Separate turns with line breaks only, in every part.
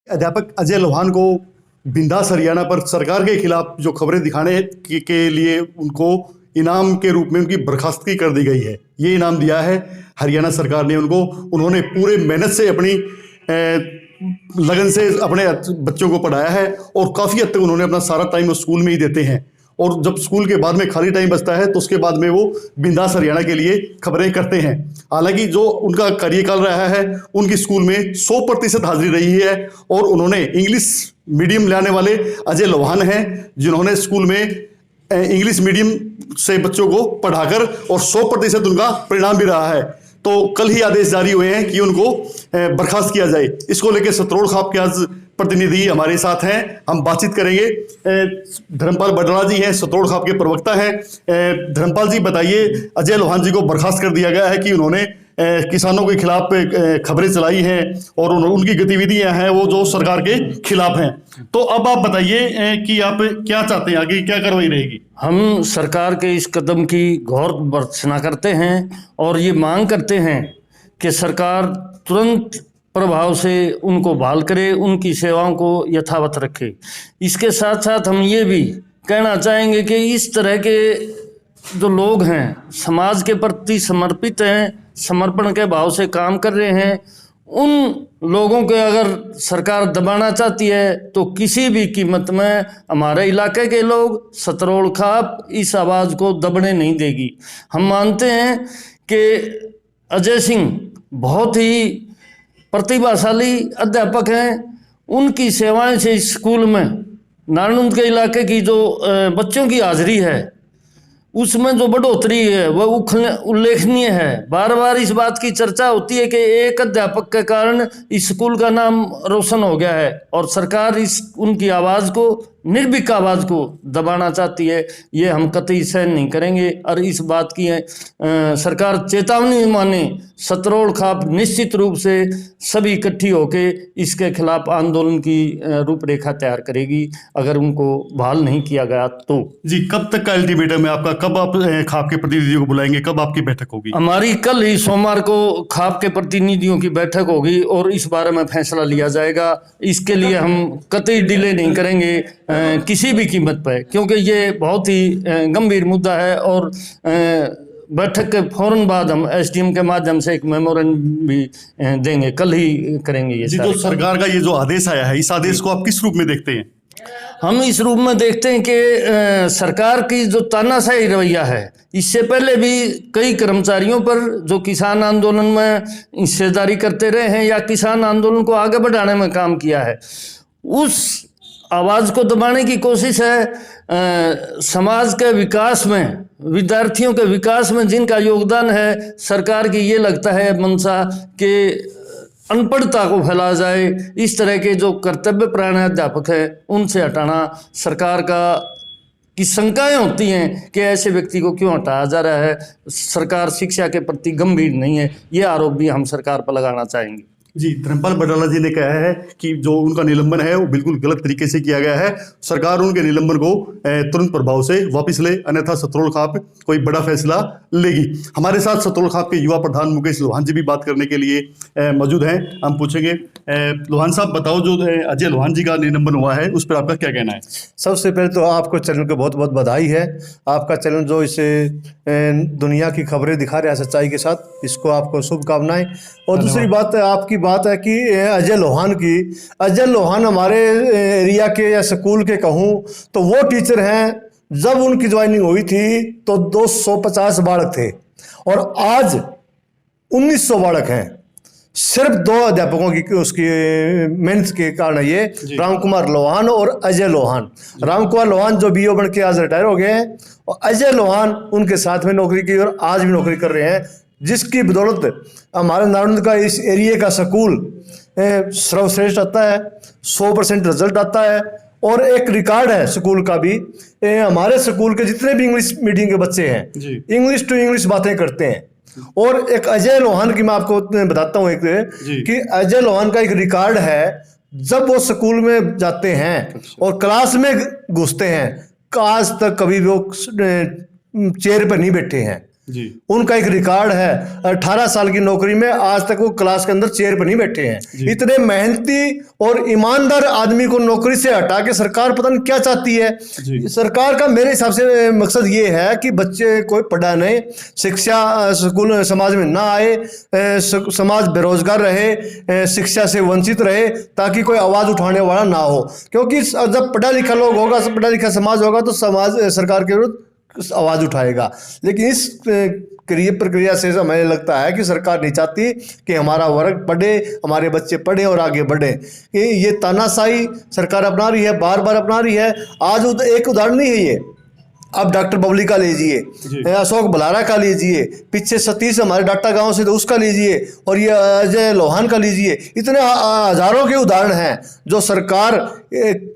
अध्यापक अजय लोहान को बिंदास हरियाणा पर सरकार के खिलाफ जो खबरें दिखाने के लिए उनको इनाम के रूप में उनकी बर्खास्तगी कर दी गई है। ये इनाम दिया है हरियाणा सरकार ने उनको। उन्होंने पूरे मेहनत से अपनी लगन से अपने बच्चों को पढ़ाया है और काफ़ी हद तक उन्होंने अपना सारा टाइम उस स्कूल में ही देते हैं। और जब स्कूल के बाद में खाली टाइम बचता है तो उसके बाद में वो बिंदास हरियाणा के लिए खबरें करते हैं। हालांकि जो उनका कार्यकाल रहा है उनकी स्कूल में 100% हाजिरी रही है और उन्होंने इंग्लिश मीडियम लाने वाले अजय लोहान हैं जिन्होंने स्कूल में इंग्लिश मीडियम से बच्चों को पढ़ाकर और 100% उनका परिणाम भी रहा है। तो कल ही आदेश जारी हुए हैं कि उनको बर्खास्त किया जाए। इसको लेकर सतरोड़ खाप के आज प्रतिनिधि हमारे साथ हैं, हम बातचीत करेंगे। धर्मपाल बडला जी हैं, सतरोड़ खाप के प्रवक्ता हैं। धर्मपाल जी बताइए, अजय लोहान जी को बर्खास्त कर दिया गया है कि उन्होंने किसानों के खिलाफ खबरें चलाई हैं और उनकी गतिविधियां हैं वो जो सरकार के खिलाफ हैं। तो अब आप बताइए कि आप क्या चाहते हैं, आगे क्या कार्रवाई रहेगी?
हम सरकार के इस कदम की घोर भर्त्सना करते हैं और ये मांग करते हैं कि सरकार तुरंत प्रभाव से उनको बहाल करे, उनकी सेवाओं को यथावत रखे। इसके साथ साथ हम ये भी कहना चाहेंगे कि इस तरह के जो लोग हैं समाज के प्रति समर्पित हैं, समर्पण के भाव से काम कर रहे हैं, उन लोगों के अगर सरकार दबाना चाहती है तो किसी भी कीमत में हमारे इलाके के लोग सतरोड़ खाप इस आवाज़ को दबने नहीं देगी। हम मानते हैं कि अजय सिंह बहुत ही प्रतिभाशाली अध्यापक हैं। उनकी सेवाएं से इस स्कूल में नारनौंद के इलाके की जो बच्चों की हाजिरी है उसमें जो बढ़ोतरी है वह उल्लेखनीय है। बार बार इस बात की चर्चा होती है कि एक अध्यापक के कारण इस स्कूल का नाम रोशन हो गया है और सरकार उनकी आवाज़ को, निर्भीक आवाज़ को दबाना चाहती है। ये हम कतई सहन नहीं करेंगे और इस बात की सरकार चेतावनी माने। सतरोड़ खाप निश्चित रूप से सभी इकट्ठी होके इसके खिलाफ आंदोलन की रूपरेखा तैयार करेगी अगर उनको बहाल नहीं किया गया तो।
जी, कब तक का अल्टीमेटम है आपका? कब आप खाप के प्रतिनिधियों को बुलाएंगे? कब आपकी बैठक होगी?
हमारी कल ही सोमवार को खाप के प्रतिनिधियों की बैठक होगी और इस बारे में फैसला लिया जाएगा। इसके लिए हम कतई डिले नहीं करेंगे किसी भी कीमत पर, क्योंकि ये बहुत ही गंभीर मुद्दा है। और बैठक के फौरन बाद हम एसडीएम के माध्यम से एक मेमोरेंडम भी देंगे, कल ही करेंगे ये।
जी, जो सरकार का ये जो आदेश आया है, इस आदेश को आप किस रूप में देखते हैं?
हम इस रूप में देखते हैं कि सरकार की जो तानाशाही रवैया है, इससे पहले भी कई कर्मचारियों पर जो किसान आंदोलन में हिस्सेदारी करते रहे हैं या किसान आंदोलन को आगे बढ़ाने में काम किया है, उस आवाज़ को दबाने की कोशिश है। समाज के विकास में, विद्यार्थियों के विकास में जिनका योगदान है, सरकार की ये लगता है मंशा कि अनपढ़ता को फैला जाए। इस तरह के जो कर्तव्यपरायण अध्यापक है उनसे हटाना सरकार की शंकाएं होती हैं कि ऐसे व्यक्ति को क्यों हटाया जा रहा है। सरकार शिक्षा के प्रति गंभीर नहीं है, ये आरोप भी हम सरकार पर लगाना चाहेंगे।
जी, धर्मपाल बडला जी ने कहा है कि जो उनका निलंबन है वो बिल्कुल गलत तरीके से किया गया है। सरकार उनके निलंबन को तुरंत प्रभाव से वापस ले, अन्यथा सतरोड़ खाप कोई बड़ा फैसला लेगी। हमारे साथ सतरोड़ खाप के युवा प्रधान मुकेश लोहान जी भी बात करने के लिए मौजूद हैं। हम पूछेंगे, लोहान साहब बताओ, जो अजय लोहान जी का निलंबन हुआ है उस पर आपका क्या कहना है?
सबसे पहले तो आपको चैनल को बहुत बहुत बधाई है। आपका चैनल जो इसे दुनिया की खबरें दिखा रहा है सच्चाई के साथ, इसको आपको शुभकामनाएं। और दूसरी बात आपकी बात है कि अजय लोहान हमारे एरिया के या स्कूल के कहूँ तो वो टीचर हैं, जब उनकी ज्वाइनिंग हुई थी तो 250 बालक थे और आज 1900 बालक हैं। सिर्फ 2 अध्यापकों की उसकी मेहनत के कारण ये राम कुमार लोहान और अजय लोहान। राम कुमार लोहान जो बीओ बन के आज रिटायर हो गए हैं और अजय लोहान उनके साथ में नौकरी की और आज भी नौकरी कर रहे हैं, जिसकी बदौलत हमारे नारनौंद का इस एरिया का स्कूल सर्वश्रेष्ठ आता है, 100% रिजल्ट आता है। और एक रिकॉर्ड है स्कूल का भी, हमारे स्कूल के जितने भी इंग्लिश मीडियम के बच्चे हैं इंग्लिश टू इंग्लिश बातें करते हैं। और एक अजय लोहान की मैं आपको बताता हूँ कि अजय लोहान का एक रिकॉर्ड है, जब वो स्कूल में जाते हैं और क्लास में घुसते हैं, आज तक कभी वो चेयर पर नहीं बैठे हैं।
जी।
उनका एक रिकॉर्ड है, 18 साल की नौकरी में आज तक वो क्लास के अंदर चेयर पर नहीं बैठे हैं। इतने मेहनती और ईमानदार आदमी को नौकरी से हटा के सरकार पता नहीं क्या चाहती है। सरकार का मेरे हिसाब से मकसद ये है कि बच्चे कोई पढ़ा नहीं, शिक्षा स्कूल समाज में ना आए, समाज बेरोजगार रहे, शिक्षा से वंचित रहे, ताकि कोई आवाज उठाने वाला ना हो। क्योंकि जब पढ़ा लिखा लोग होगा, पढ़ा लिखा समाज होगा, तो समाज सरकार के विरुद्ध आवाज उठाएगा। लेकिन इस प्रक्रिया से हमें लगता है कि सरकार नहीं चाहती कि हमारा वर्ग पढ़े, हमारे बच्चे पढ़े और आगे बढ़े। ये तानाशाही सरकार अपना रही है, बार बार अपना रही है। आज एक उदाहरण नहीं है ये, आप डॉक्टर बबली का लीजिए, अशोक बलारा का लीजिए, पीछे सतीश हमारे डाटा गांव से तो उसका लीजिए, और ये अजय लोहान का लीजिए। इतने हजारों के उदाहरण हैं जो सरकार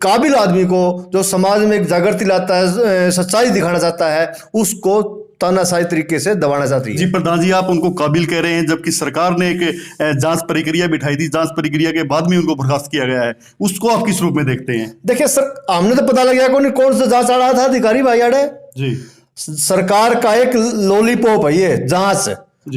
काबिल आदमी को, जो समाज में एक जागृति लाता है, सच्चाई दिखाना चाहता है, उसको तानाशाही तरीके से दबाना चाहती है।
जी प्रधान जी, आप उनको काबिल कह रहे हैं, जबकि सरकार ने एक जांच प्रक्रिया बिठाई थी, जांच प्रक्रिया के बाद में उनको बर्खास्त किया गया है। उसको आप किस रूप में देखते हैं?
देखिए सर, हमने तो पता लग गया कौन सा जांच आ रहा था, अधिकारी भाई आड़े
जी।
सरकार का एक लॉलीपॉप है ये जांच।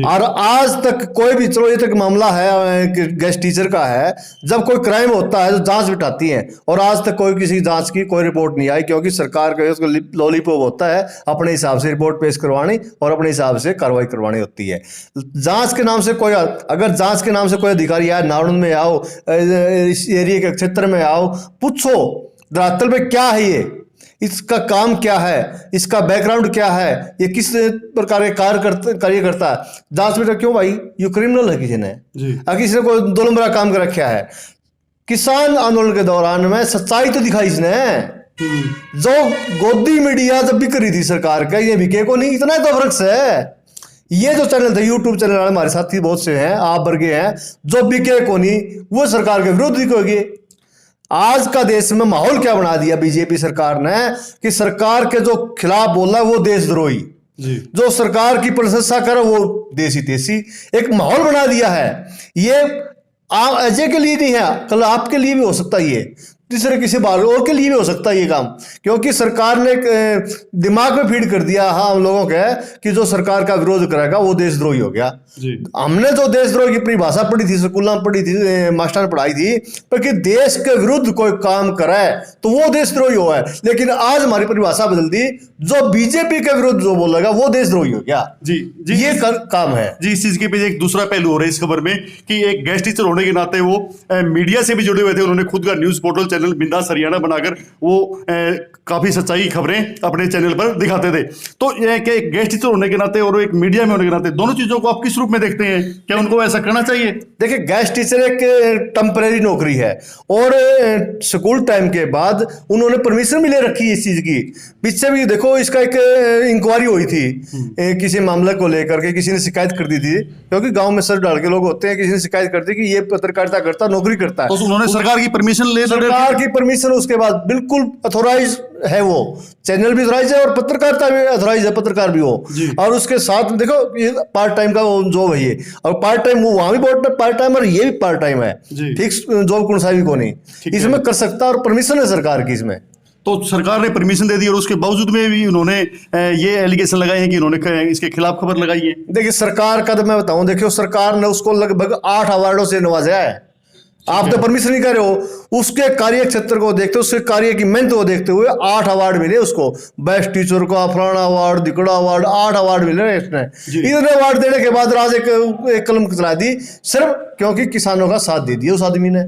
और आज तक कोई भी, चलो ये तक मामला है गेस्ट टीचर का है, जब कोई क्राइम होता है तो जांच बिठाती है, और आज तक कोई किसी जांच की कोई रिपोर्ट नहीं आई, क्योंकि सरकार का उसको लॉलीपॉप होता है, अपने हिसाब से रिपोर्ट पेश करवानी और अपने हिसाब से कार्रवाई करवानी होती है। जांच के नाम से कोई, अगर जांच के नाम से कोई अधिकारी आए, नारनौल में आओ, इस एरिया के क्षेत्र में आओ, पूछो धरातल पे क्या है ये, इसका काम क्या है, इसका बैकग्राउंड क्या है, ये किस प्रकार के कार्य करता है। जांच में तो क्यों भाई, ये क्रिमिनल है किसी ने, किसी ने कोई दो नंबर काम कर रखा है। किसान आंदोलन के दौरान में सच्चाई तो दिखाई इसने, जो गोदी मीडिया जब बिक रही थी सरकार का, ये बिके को नहीं, इतना तो फर्क है। ये जो चैनल थे, यूट्यूब चैनल वाले हमारे साथी बहुत से हैं, आप वर्गे हैं, जो बिके को नहीं वो सरकार के विरोध बिकोगे। आज का देश में माहौल क्या बना दिया बीजेपी सरकार ने, कि सरकार के जो खिलाफ बोला वो देशद्रोही, जो सरकार की प्रशंसा करे वो देसी देसी, एक माहौल बना दिया है। ये अजय के लिए नहीं है, कल आपके लिए भी हो सकता है, ये तीसरे किसी बार और के लिए भी हो सकता है ये काम, क्योंकि सरकार ने दिमाग में फीड कर दिया हम लोगों के कि जो सरकार का विरोध करेगा वो देशद्रोही हो गया। हमने जो देशद्रोह की परिभाषा पढ़ी थी, स्कूल में पढ़ी थी, मास्टर ने पढ़ाई थी, पर कि देश के विरुद्ध कोई काम करे तो वो देशद्रोही हो है। लेकिन आज हमारी परिभाषा बदल दी, जो बीजेपी के विरुद्ध जो बोलेगा वो देशद्रोही हो गया।
जी
ये काम है
जी। इस चीज के पीछे एक दूसरा पहलू हो रहा है इस खबर में, कि एक गेस्ट टीचर होने के नाते वो मीडिया से भी जुड़े हुए थे। उन्होंने खुद का न्यूज पोर्टल चैनल बिंदास हरियाणा बनाकर वो काफी सच्चाई की खबरें अपने चैनल पर दिखाते थे। तो एक गेस्ट टीचर होने के नाते और एक मीडिया में होने के नाते, दोनों चीजों को आप किस रूप में देखते हैं? क्या उनको ऐसा करना चाहिए?
देखिए, गेस्ट टीचर एक टेम्परेरी नौकरी है, और स्कूल टाइम के बाद उन्होंने परमिशन भी ले रखी है इस चीज की। पीछे भी देखो, इसका एक इंक्वायरी हुई थी किसी मामले को लेकर के, किसी ने शिकायत कर दी थी, क्योंकि गांव में सर डाल के लोग होते हैं, किसी ने शिकायत कर दी कि ये पत्रकारिता करता, नौकरी करता है।
तो उन्होंने सरकार की परमिशन ले,
सरकार की परमिशन, उसके बाद बिल्कुल अथोराइज है, वो चैनल भी अथोराइज है और पत्रकारिता भी अथोराइज है, पत्रकार भी हो। और उसके साथ देखो, ये पार्ट टाइम का जॉब है ये, और पार्ट टाइम वो वहां भी पार्ट टाइम और ये भी पार्ट टाइम है, फिक्स जॉब कौन सा भी को नहीं इसमें कर सकता, और परमिशन है सरकार की इसमें।
तो सरकार ने परमिशन दे दी, और उसके बावजूद में भी उन्होंने ये एलिगेशन लगाए हैं कि उन्होंने इसके खिलाफ खबर लगाई है।
देखिए, सरकार का तो मैं बताऊं, देखियो सरकार ने उसको लगभग 8 अवार्डों से नवाजा है। आप तो परमिशन नहीं कर रहे हो, उसके कार्य क्षेत्र को देखते, उसके कार्य की मेहनत को देखते हुए 8 अवार्ड मिले उसको। बेस्ट टीचर का फलाना अवार्ड, दिकड़ा अवार्ड, 8 अवार्ड मिले इसने। इतने अवार्ड देने के बाद राज एक कलम चला दी, सिर्फ क्योंकि किसानों का साथ दे दिया उस आदमी ने,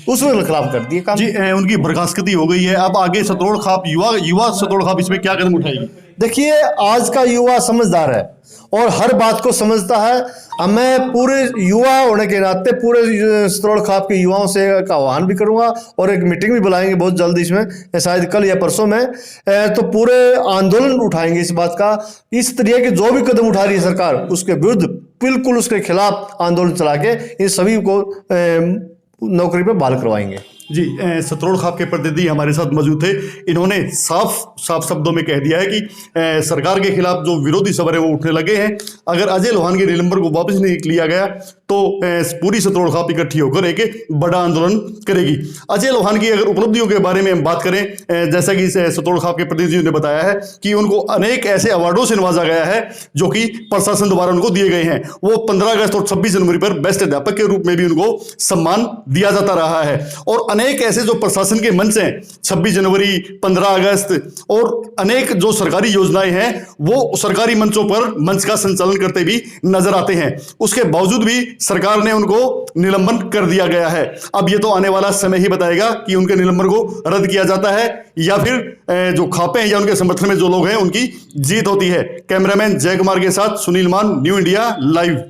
उसमें खिलाफ कर दिया काम।
जी, उनकी बर्खास्तगी हो गई है। अब आगे सतरोड़ खाप युवा सतरोड़ खाप इसमें क्या कदम उठाएगी?
देखिए, आज का युवा समझदार है और हर बात को समझता है। अब मैं पूरे युवा होने के नाते पूरे सतरोड़ खाप के युवाओं से का आह्वान भी करूंगा, और एक मीटिंग भी बुलाएंगे बहुत जल्दी इसमें, शायद कल या परसों में, तो पूरे आंदोलन उठाएंगे इस बात का। इस तरह के जो भी कदम उठा रही है सरकार, उसके विरुद्ध बिल्कुल उसके खिलाफ आंदोलन चला के इन सभी को नौकरी पर बहाल करवाएंगे।
जी, सतरोड़ खाप के प्रतिनिधि हमारे साथ मौजूद थे। इन्होंने साफ शब्दों में कह दिया है कि सरकार के खिलाफ जो विरोधी सवाल है वो उठने लगे हैं। अगर अजय लोहान के रिल नंबर को वापस नहीं लिया गया तो पूरी सतोड़ खाप इकट्ठी होकर एक बड़ा आंदोलन करेगी। अजय लोहान की अगर उपलब्धियों के बारे में हम बात करें, जैसा कि सतोड़ खाप के प्रतिनिधियों ने बताया है कि उनको अनेक ऐसे अवार्डों से नवाजा गया है जो कि प्रशासन द्वारा उनको दिए गए हैं। वो 15 अगस्त और 26 जनवरी पर बेस्ट अध्यापक के रूप में भी उनको सम्मान दिया जाता रहा है। और अनेक ऐसे जो प्रशासन के मंच हैं, 26 जनवरी, 15 अगस्त और अनेक जो सरकारी योजनाएं हैं, वो सरकारी मंचों पर मंच का संचालन करते भी नजर आते हैं। उसके बावजूद भी सरकार ने उनको निलंबन कर दिया गया है। अब ये तो आने वाला समय ही बताएगा कि उनके निलंबन को रद्द किया जाता है या फिर जो खापे हैं या उनके समर्थन में जो लोग हैं उनकी जीत होती है। कैमरामैन जय कुमार के साथ सुनील मान, न्यू इंडिया लाइव।